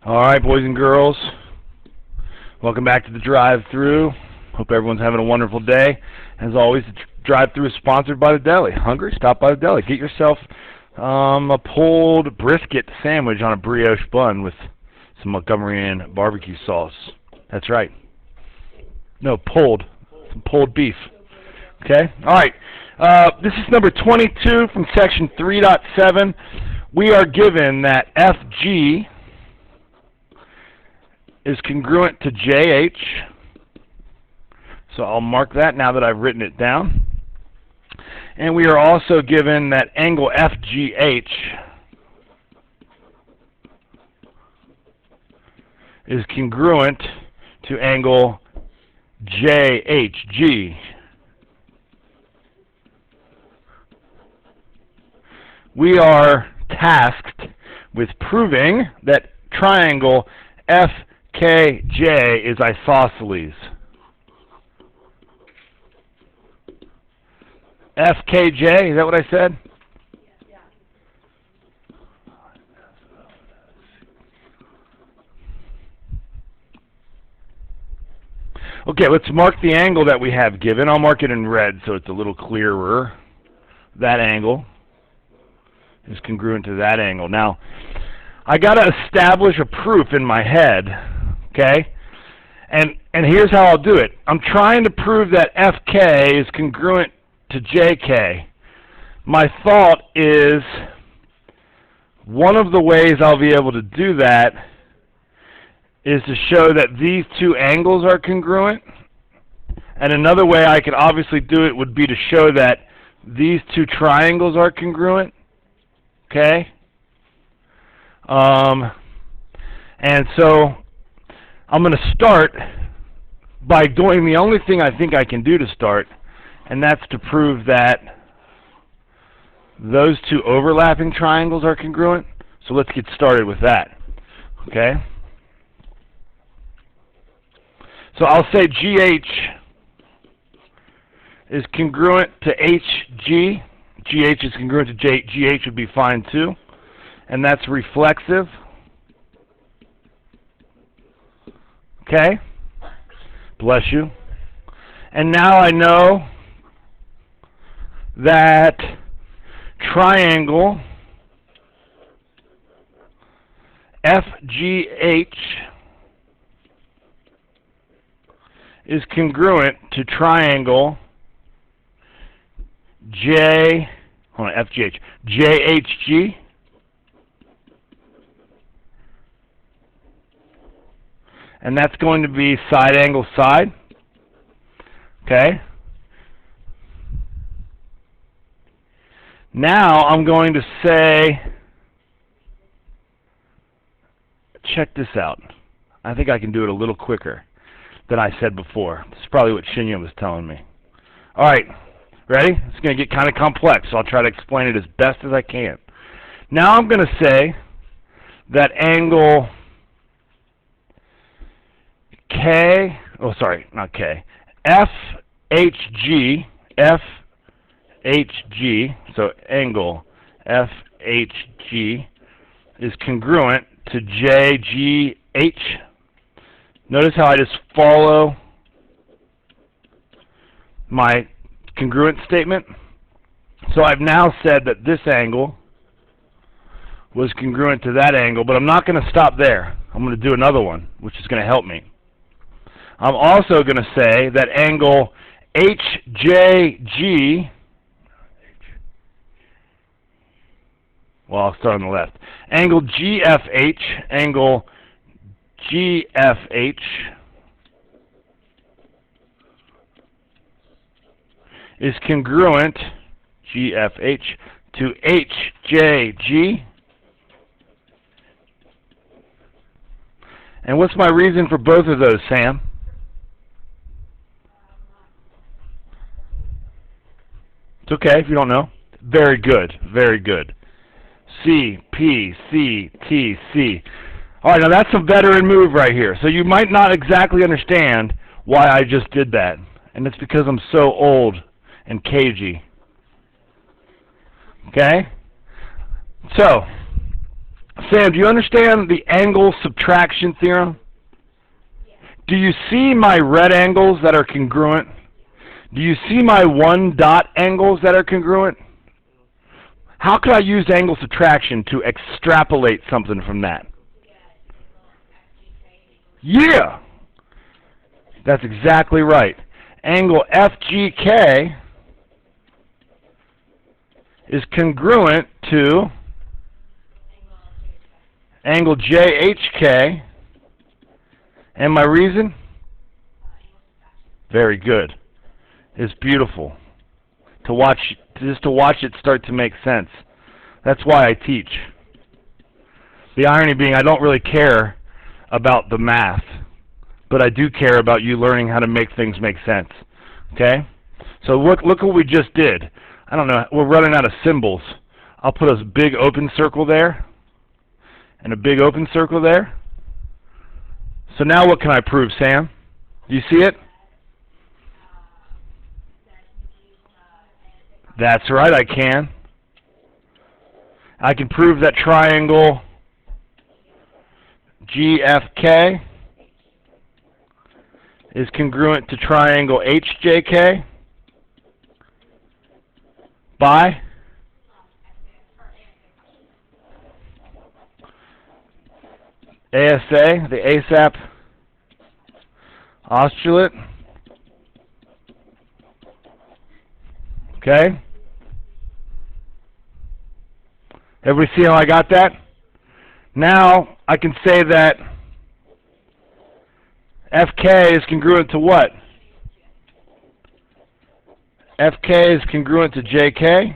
All right, boys and girls, welcome back to the drive-thru. Hope everyone's having a wonderful day. As always, the drive-thru is sponsored by the deli. Hungry? Stop by the deli. Get yourself a pulled brisket sandwich on a brioche bun with some Montgomery Inn barbecue sauce. That's right. No, pulled. Some pulled beef. Okay? All right. This is number 22 from section 3.7. We are given that FG is congruent to JH. So I'll mark that now that I've written it down. And we are also given that angle FGH is congruent to angle JHG. We are tasked with proving that triangle FKJ is isosceles. FKJ, is that what I said? Yeah. Okay, let's mark the angle that we have given. I'll mark it in red so it's a little clearer. That angle is congruent to that angle. Now, I got to establish a proof in my head, okay? And here's how I'll do it. I'm trying to prove that FK is congruent to JK. My thought is one of the ways I'll be able to do that is to show that these two angles are congruent. And another way I could obviously do it would be to show that these two triangles are congruent. Okay? And so I'm going to start by doing the only thing I think I can do to start, and that's to prove that those two overlapping triangles are congruent. So let's get started with that. Okay? So I'll say GH is congruent to HG. GH is congruent to GH would be fine too. And that's reflexive. Okay? Bless you. And now I know that triangle FGH is congruent to triangle JHG. And that's going to be side angle side. Okay? Now I'm going to say, check this out. I think I can do it a little quicker than I said before. This is probably what Shinya was telling me. All right, ready? It's going to get kind of complex, so I'll try to explain it as best as I can. Now I'm going to say that angle K, oh sorry, not K, FHG, so angle FHG is congruent to JGH. Notice how I just follow my congruent statement. So I've now said that this angle was congruent to that angle, but I'm not going to stop there. I'm going to do another one, which is going to help me. I'm also going to say that angle HJG, well, I'll start on the left. Angle GFH is congruent, GFH, to HJG. And what's my reason for both of those, Sam? It's okay if you don't know. Very good, very good. C, P, C, T, C. All right, now that's a veteran move right here. So you might not exactly understand why I just did that. And it's because I'm so old and cagey. Okay? So, Sam, do you understand the angle subtraction theorem? Do you see my red angles that are congruent? Do you see my one dot angles that are congruent? How could I use angle subtraction to extrapolate something from that? Yeah! That's exactly right. Angle FGK is congruent to angle JHK. And my reason? Very good. It's beautiful. Just to watch it start to make sense. That's why I teach. The irony being I don't really care about the math, but I do care about you learning how to make things make sense. Okay? So look what we just did. I don't know, we're running out of symbols. I'll put a big open circle there, and a big open circle there. So now what can I prove, Sam? Do you see it? That's right, I can. I can prove that triangle GFK is congruent to triangle HJK by ASA, the ASAP postulate. Okay? Everybody see how I got that? Now I can say that FK is congruent to what? FK is congruent to JK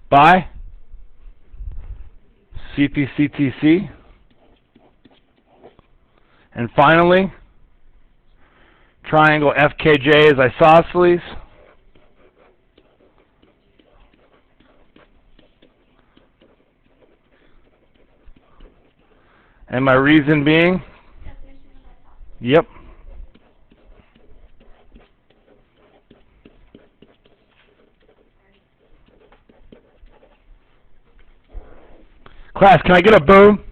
by CPCTC. And finally, triangle FKJ is isosceles. And my reason being? Yep. Class, can I get a boom?